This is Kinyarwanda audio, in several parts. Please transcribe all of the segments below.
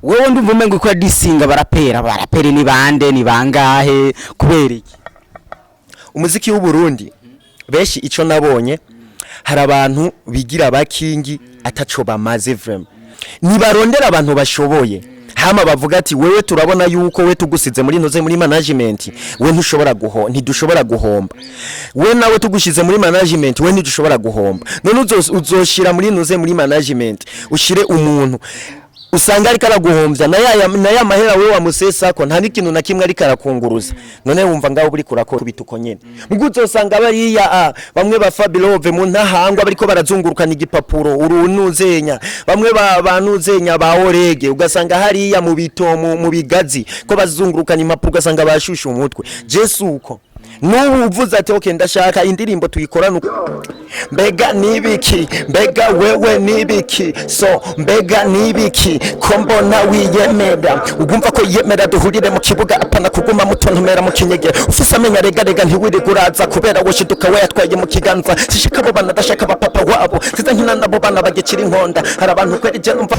wewe ndumva umengo ko disinga barapera ni bande ni bangahe kubera iki umuziki w'Uburundi beshi ico nabonye hari abantu bigira abakingi ataco bamaze vraiment nibarondera abantu bashoboye hama bavuga ati wewe turabona yuko we tugusize muri noze muri management we ntidushobora guhomba we nawe tugushize muri management we ntidushobora guhomba none uzoshira muri noze muri management ushire umuntu usanga ari karaguhombya na ya mahera we wa musesa ko nta nikintu na kimwe ari karakunguruza none wumva ngaho buri kurakora bituko nyene muguzo usanga bari ya bamwe ba FAB mu ntahangwa bariko barazungurukana igipapuro urunuzenya bamwe banuzenya ba OLEGUE ugasanga hari ya mu bitomo mu bigazi ko bazungurukana impapuro ugasanga bashusha umutwe Jesuko nubu uvuze ati okay ndashaka indirimbo tuyikorana mbega nibiki mbega wewe nibiki so mbega nibiki kombona wiyemera ugumva ko yemera duhurire mu kibuga apana kuguma mutontomera mu kinyege ufise amenya rega ntiwiri guraza kubera woshiduka we yatwaye mu kiganza sishika bo bana dashaka ba papa wabo siza nkina nabo bana bagekira inkonda hari abantu kweri je numva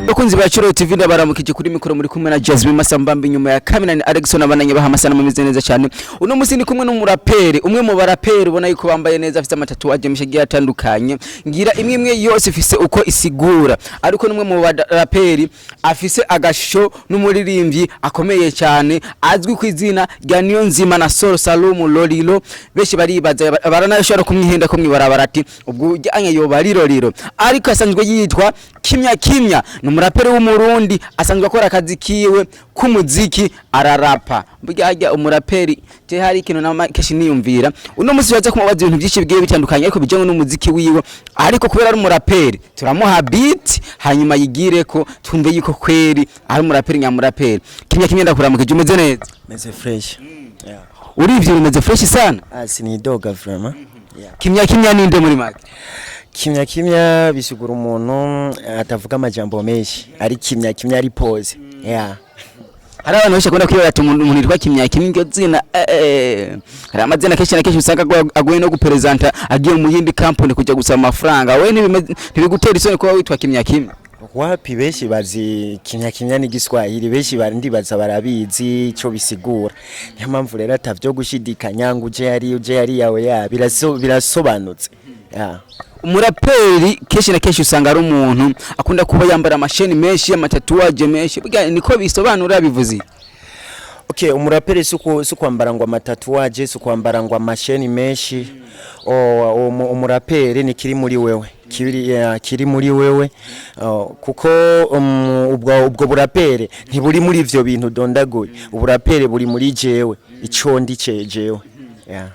Bakunzi ba Chiro TV ndabaramukije kuri mikoro muri kumwe na Jasmine Masambambi nyuma ya Kamina ni Alexon abananye bahamasana mumeze neza cyane uno musi ni kumwe n'umuraperi umwe mu baraperi ubona yuko bambaye neza afite amatatuwaje mishagiye atandukanye ngira imwe yose ifise uko isigura ariko numwe mu baraperi afise agasho n'umuririmbyi akomeye cyane azwi ku izina rya Niyonzima na Solo Salomo Lolilo beshi baribaza baranashobora kumwihenda ko mwibarabara ati ubwo ujyanye yo bariroriro ariko asanzwe yitwa Kimya umuraperi w'umurundi asanzwe akora akazi kiwe k'umuziki ararapa burya umuraperi je hari ikintu na keshi niyumvira uno musi yaje kumubaza ibintu byinshi bigiye bitandukanye ariko bijanye n'umuziki wiwe ariko kubera ari umuraperi turamuha beat hanyuma yigire ko twumve yuko kweri ari umuraperi nyamuraperi Kimya ndakuramukije umeze neza meze fresh yeah urivyo umeze fresh sana sinidoga vraiment Kimya ninde muri make Kimya bisigura umuntu atavuga amajambo menshi ari kimya ari pose yeah hari abantu benshi akunda kwibara umuntu yitwa Kimya iryo zina hari amazina kenshi na kenshi usanga agoye no gupresenta agiye mu yindi company kujya gusaba amafaranga we ntibigutera isoni kuba witwa Kimya wapi beshi bazi Kimya ni Giswahili beshi barindi baza barabizi ico bisigura niyo mpamvu rero atavyo gushidikanya ngo uje yari yawe ya birasobanutse yeah umuraperi kenshi na kenshi usanga ari umuntu akunda kuba yambara amasheni menshi y'amatatuwaje menshi niko bisobanura bivuze okay umuraperi suko kwambara ngo amatatuwaje suko kwambara ngo amasheni menshi umuraperi ni kiri muri wewe kiri muri wewe kuko ubwo buraperi ntiburi muri ivyo bintu dondaguye uburaperi buri muri jewe ico ndi cejewe yeah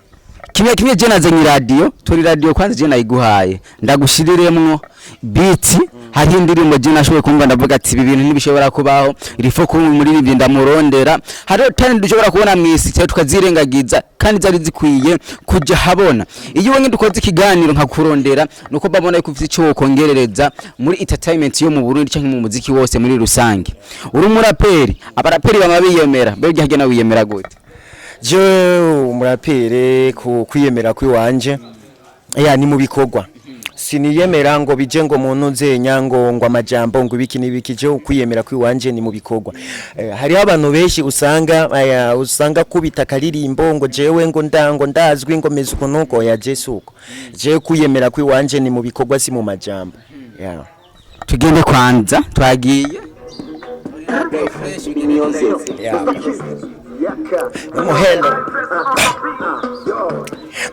Kimya je nazanye radio turi radio kwanza je nayiguhaye ndagushiriremwo beat hari indirimbo je nashoboye kumva ndavuga ati ibi bintu ntibishobora kubaho irifo ko muri ibi ndamurondera hari tani dushobora kubona mwisi cyo tukazirengagiza kandi zari zikwiye kujya habona iyo wenye dukoze ikiganiro nkakurondera nuko babona yuko ufite cyo kongerereza muri entertainment yo mu Burundi cyangwa mu muziki wose muri rusange uri umuraperi abaraperi bamabiyemera bege hagena wiyemera gute je umurapere kwiyemera kwiwanje ni mu bikorwa siniyemera ngo bije ngo muntu nzenya ngo amajambo ngo ibiki nibiki je kwiyemera kwiwanje ni mu bikorwa hari abantu benshi usanga kubita karirimbo ngo jewe ngo ndazwi ngo meze ukuntu ya Jesuko je kwiyemera kwiwanje ni mu bikorwa si mu majambo tugende kwanza twagiye Muhelo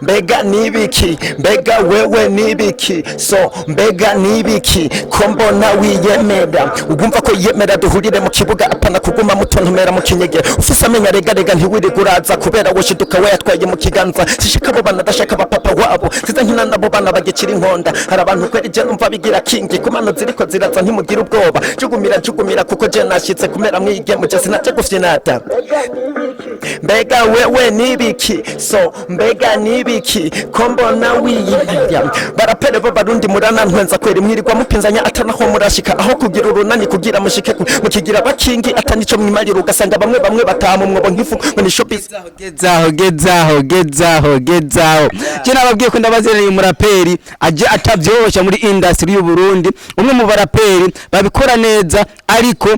mbega nibiki mbega wewe nibiki so mbega nibiki kombona wiyemera ugumva ko yemera duhurire mu kibuga apana kuguma mutontomera mu kinyege ufise amenya rega ntiwiri guraza kubera woshiduka we yatwaye mu kiganza sishika bo bana dashaka ba papa wabo siza nkina nabo bana bagekira inkonda hari abantu kweri je numva bigira kingi kumano ziriko ziraza ntimugira ubwoba jugumira kuko je nashitse kumera mwige mu je sinaje gufyinata mbega wewe nibiki so mbega nibiki kombona wiyemera barapere babarundi murana ntwenza kweri mwirirwa mupinzanya atanaho murashika aho kugira urunani kugira mushike mukigira bakingi atani ico mwimarira ugasanga bamwe bataha mu mwobo nk'ifu ngo ni showbiz. gezaho je nababwiye ko ndabazereye umuraperi aje atavyorosha muri industry y'u Burundi, umwe mu baraperi babikora neza ariko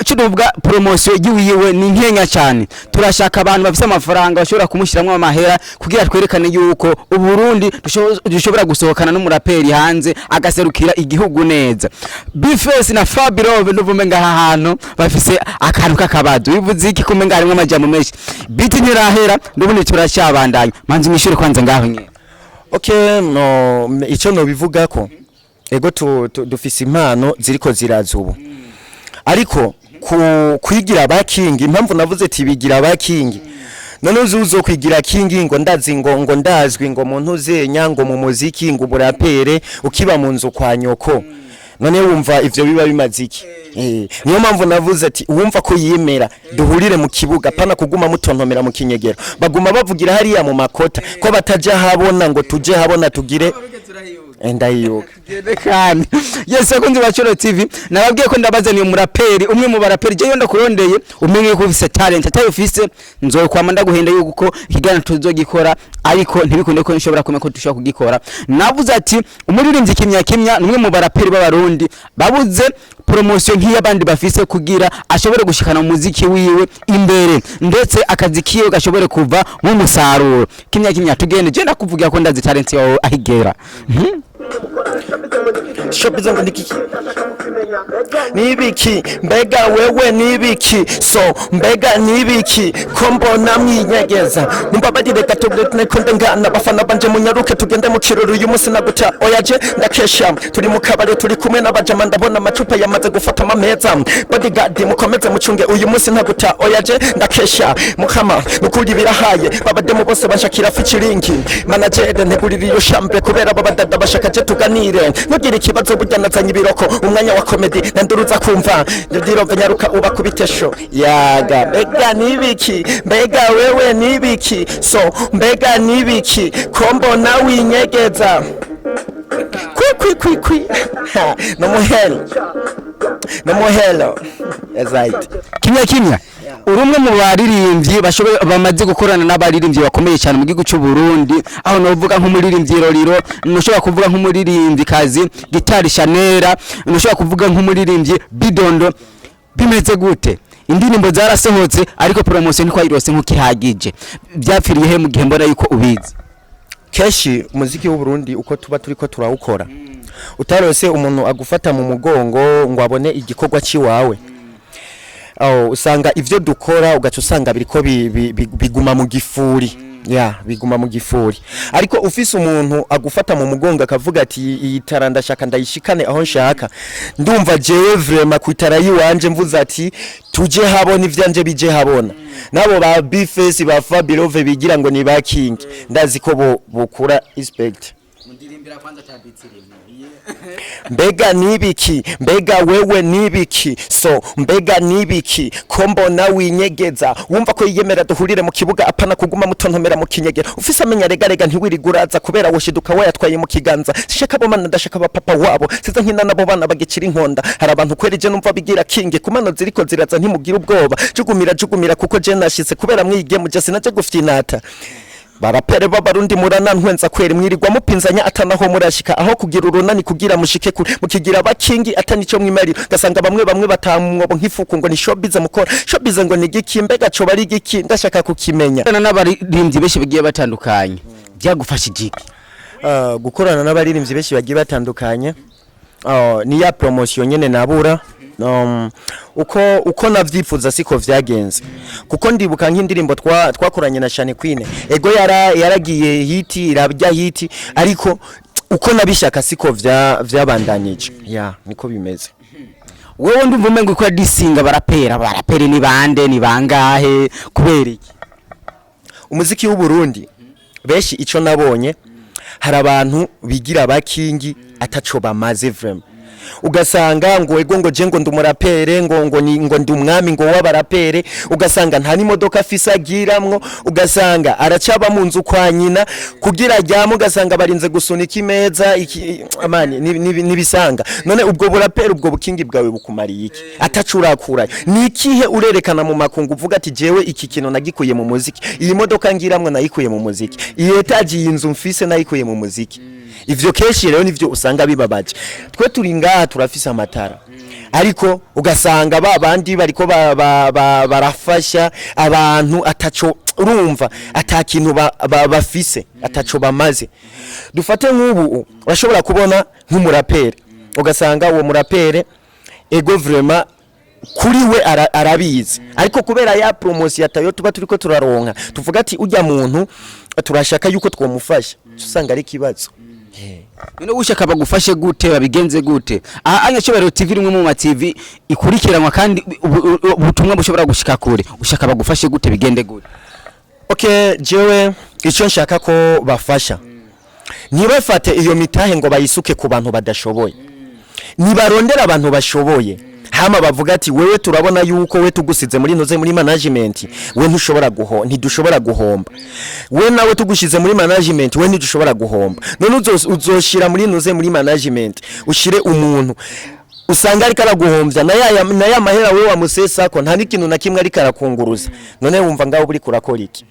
Chuduvuga promotion yiwiwe ni nkenya cyane. Turashaka abantu bafite amafaranga bashobora kumushiramwe amahera kugira twerekane yuko Uburundi dushobora gusohokana n'umuraperi hanze agaserukira igihugu neza. Bifesi na FAB nduvume ngaha hantu bafise akantu kakabazo. Bivuze iki kumenga harimo amajambo menshi. Biti ntirahera ndubundi turashabandanya. Manzi mishure kwanza ngaho nye. Okay, no ico no bivuga ko ego dufise impano ziriko ziraza ubu. Ariko kwigira abakingi impamvu navuze ati bigira abakingi none uzo kwigira kingi ngo ndazi ngo ndazwi ngo muntu uzenya ngo mu muziki ngo burapere ukiba mu nzu kwa nyoko none wumva ivyo biba bimaziki niyo mpamvu navuze ati wumva ko yimera duhurire mu kibuga pana kuguma mutontomera mu kinyegero baguma bavugira hariya mu makota ko bataja habona ngo tuje habona tugire endayuka kandi yes akunzi bacoro TV nababwiye ko ndabazaniye umuraperi umwe mu baraperi je yonda kurondeye umenye ko ufise talent atayufise nzokwama ndaguhenda yuko ikigana tuzogikora ariko ntibikunde ko nshobora kumenya ko dushobora kugikora navuze ati umuririmbyi kimya numwe mu baraperi b'abarundi babuze promotion nk'iyabandi bafise kugira ashobore gushikana mu muziki wiwe imbere ndetse akazi kiyo gashobore kuva mu musaruro kimya tugende je ndakuvugira ko ndazi talent yawe ahigera Shopiza ngo nikiki nibiki mbega wewe nibiki so mbega nibiki kombo namwinyegeza nimbabagire gatobletne konde ngana bafana banje munyaruke tugende mu kiroro uyu munsi naguta oyaje ndakesha turi mu kabare turi kumwe n'abajama ndabona amacupa yamaze gufata amameza bodyguard mukomeze mucunge uyu munsi ntaguta oyaje ndakesha mukama nukuri birahaye babademo bose bashakira fichiringi manager nteguririyo shambre kubera babadada bashaka je tuganire nugira ikibazo burya nazanye ibiroko umwanya wa comedy nanduruza kumva ndiroga nyaruka uba kubitesho yaga mbega nibiki mbega wewe nibiki so mbega nibiki kombo nawe inyegeza kwi no muhelo exact kimya urumwe mu baririmbyi bashoboye bamaze gukorana n'abaririmbyi bakomeye cyane mu gihugu cy'u Burundi aho no vuga nk'umuririmbyi Roriro nushobora kuvuga nk'umuririmbyi kazi Gitari Chanera nushobora kuvuga nk'umuririmbyi Bidondo bimeze gute indirimbo zarasohotse ariko promotion niko ayirose nk'ukihagije byapfiriye he mu gihe mbona yuko ubizi keshi umuziki w'u Burundi uko tuba turiko turawukora utarose umuntu agufata mu mugongo ngo abone igikorwa ciwawe usanga ivyo dukora ugaca usanga biriko biguma mu gifuri biguma mu gifuri ariko ufise umuntu agufata mu mugongo akavuga ati iyi tara ndashaka ndayishikane aho nshaka ndumva jewe vraiment kwitara yiwanje mvuza ati tuje habona ivyanje bije habona nabo ba Bifesi ba FAB bigira ngo ni ba king ndazi ko bukura respect mundirimbira kwanza tabitsire mbega nibiki mbega wewe nibiki so mbega nibiki kombo nawe inyegeza wumva ko yiyemera duhurire mu kibuga apana kuguma mutontomera mu kinyegera ufise amenya rega ntiwiriguraza kubera woshiduka wayatwaye mu kiganza shaka bo mana ndashaka ba papa wabo siza nkina nabo bana bagicira inkonda hari abantu kwerije numva bigira kinge kumano ziriko ziraza ntimugira ubwoba jugumira kuko je nashise kubera mwige mu jase naje guftinata barapere babarundi murana ntwenza kwera mwirirwa mupinzanya atanaho murashika aho kugira urunani kugira mushike mukigira abakingi atanico mwimariro gasanga bamwe batamwobo nk'ifuku ngo ni showbiz mukora showbiz ngo ni giki mbega co bari giki ndashaka kukimenya n'abaririmbyi benshi bagiye batandukanye byagufasha igiki gukorana n'abaririmbyi benshi bagiye batandukanye ni ya promotion nyene nabura uko navyifuza siko vyagenze kuko ndibuka nk'indirimbo twakoranye na Shane Queen ego yaragiye hiti irabya hiti ariko uko nabishaka siko vyabandanije niko bimeze wewe ndumva umengo ko disinga barapera ni bande ni bangahe kubera iki umuziki w'u Burundi benshi ico nabonye hari abantu bigira abakingi ataco bamaze vraiment ugasanga ngo ego ngo je ngo ndumurapere ngo ndi umwami ngo w'abarapere, ugasanga nta n'imodoka afise agiramwo, ugasanga aracaba mu nzu kwa nyina kugira ajyamo, ugasanga barinze gusunika imeza amani nibisanga. None ubwo burapere ubwo bukingi bwawe bukumariye iki atacurakura? Ni ikihe urerekana mu makungu uvuga ati jewe iki kintu nagikuye mu muziki, iyi modoka ngiramwo nayikuye mu muziki, iyi etaji y'inzu mfise nayikuye mu muziki? Ivyo keshi rero nivyo usanga bibabaje. Twe turi ngaha turafise amatara, ariko ugasanga babandi bariko barafasha abantu ataco urumva atakintu bafise ataco bamaze. Dufate nk'ubu urashobora kubona nk'umurapere, ugasanga uwo murapere ego vraiment kuri we arabizi, ariko kubera ya promotion atayo tuba turiko turaronka tuvuga ati ujya muntu turashaka yuko twomufasha, usanga ari kibazo. None ushaka bagufashe gute, babigenze gute? Anya Cyubahiro TV rimwe mu ma TV ikurikiranwa kandi ubutumwa bushobora gushika kure, ushaka bagufashe gute, bigende gute? Okay, jewe icyo nshaka ko bafasha ntibafate iyo mitahe ngo bayisuke ku bantu badashoboye, nibarondera abantu bashoboye, hama bavuga ati wewe turabona yuko we tugusize muri noze muri management, we ntidushobora guhomba, we nawe tugushize muri management, we ntidushobora guhomba. None uzoshira muri noze muri management ushire umuntu usanga ari karaguhombya na ya mahera we wamusesa ko nta n'ikintu na kimwe ari karakunguruza. None wumva ngaho buri kurakora iki?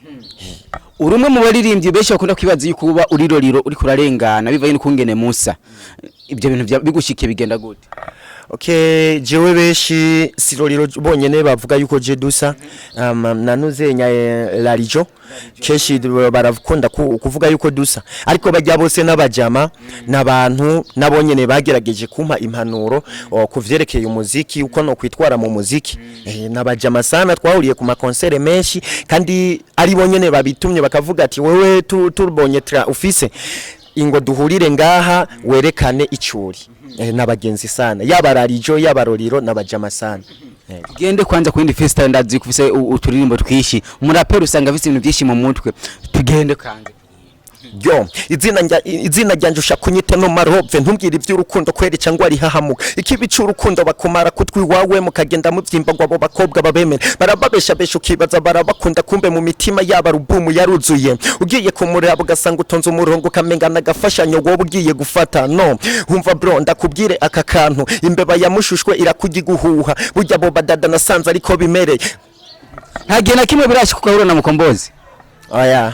Urumwe mu baririmbyi benshi bakunda kwibaza yuko uba uri roriro uri kurarengana bivaye n'ukungene Musa, ibyo bintu bigushike bigenda gute? Okay, jewe beshi siroriro bonyene bavuga yuko je dusa nanuze nya larijo keshi baravukunda kuvuga yuko dusa, ariko bajya bose n'abajama n'abantu nabonyene bagerageje kumpa impanuro kuvyerekeye umuziki uko no kwitwara mu muziki. N'abajama sana twahuriye ku makonsere menshi, kandi ari bonyene babitumye bakavuga ati wewe turbonye ufise ingo duhurire ngaha werekane icuri. N'abagenzi sana yabararijo yabaroriro n'abajama sana. Gende kwanza ku indi festa ndazi kufise uturirimbo twishi, umuraperi usanga afise ibintu byinshi mu mutwe, tugende kanze. Yo izina ryanje ushakunyite no marove ntumbwira iby'urukundo kwere cyangwa ari hahamuka, ikibicu urukundo bakumara kutwi wawe mukagenda muvyimba ngo abo bakobwa babemera barababesha besho kibaza barabakunda, kumbe mu mitima yaba rubumu yaruzuye, ugiye kumureba ugasanga utonze umurongo kamenga nagafashanyo wowe ugiye gufata. No humva bro ndakubwire aka kantu, imbeba yamushushwe irakugiguhuha, burya bo badada nasanze ariko bimereye. Ntagiye na kimwe birashika ukahura na Mukombozi? Oya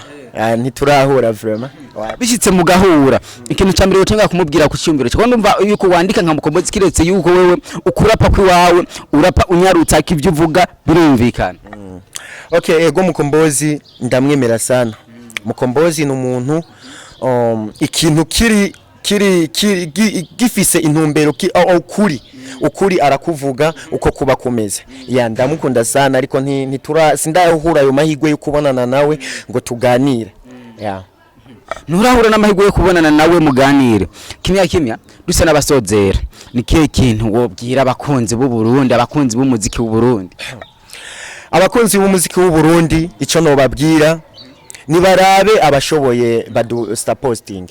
ntiturahura vraiment. Bishitse mugahura ikintu cyambere utenga kumubwira ku cyumviro cyo ndumva yuko wandika nka Mukombozi kiretse yuko wewe ukurapa kwiwawe urapa unyarutsa kivyo uvuga birumvikana. Okay, ego Mukombozi ndamwemera sana. Mukombozi n'umuntu ikintu kiri gifise intumbero ukuri arakuvuga uko kuba kumeze. Ya ndamukunda sana, ariko sindahura ayo mahigwe yo kubonana nawe ngo tuganire. Ya nturahura n'amahigwe yo kubonana nawe muganire. Kimya dusa n'abasozera, ni kihe kintu wobwira abakunzi b'u Burundi, abakunzi b'umuziki w'u Burundi? Abakunzi b'umuziki w'u Burundi ico no babwira nibarabe abashoboye badu posting,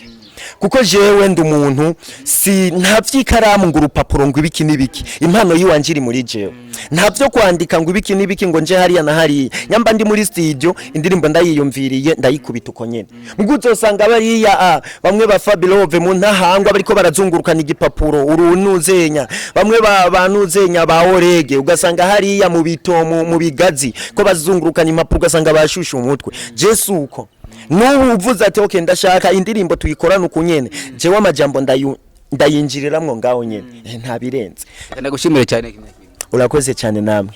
kuko jewe ndi umuntu si ntavyikaramu ngo urupapuro ngo ibiki nibiki, impano yiwanjiri muri jewe ntavyo kwandika ngo ibiki nibiki ngo nje hariya na hariya, nyamba ndi muri studio indirimbo ndayiyumviriye ndayikubita uko nyene. Mugo uzosanga bariya bamwe ba FAB mu ntahangwa bariko barazungurukana igipapuro urunuzenya, bamwe banuzenya ba OLEGUE ugasanga hariya mu bitomo mu bigazi ko bazungurukana impapuro ugasanga bashusha umutwe. Jesu uko n'ubu uvuze ati okay ndashaka indirimbo tuyikorana uko nyene, jewe amajambo ndayinjiriramwo ngaho nyene nta birenze. Ndagushimire cyane. Urakoze cyane namwe.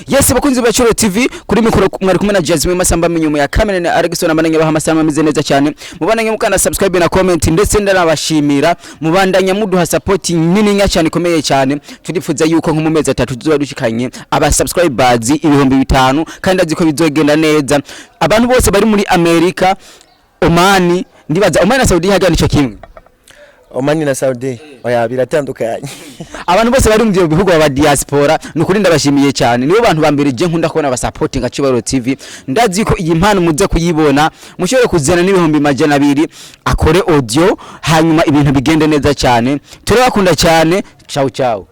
Yes, bakunzi ba Cyubahiro TV kuri mikoro mwari kumwe na Jasmine Masamba nyuma ya kamera na Alexon amananye baha masamba ameze neza cyane. Mubandanye mukana subscribe na comment ndetse ndanabashimira, mubandanye muduha support nini nya cyane ikomeye cyane. Turifuza yuko nko mu mezi 3 tuzoba dushikanye aba subscribers 5,000 kandi aziko bizogenda neza. Abantu bose bari muri America, Oman, ndibaza Oman na Saudi hagana ico kimwe. Oman na Saudi oya biratandukanye. abantu bose bari mu bihugu aba diaspora nukuri ndabashimiye cyane nibo bantu bambere je nkunda kubona abasupporting Cibaro TV ndazi ko iyi mpano muze kuyibona mushobore kuzana n'ibihumbi majana 2 akore audio hanyuma ibintu bigende neza cyane turabakunda cyane ciao ciao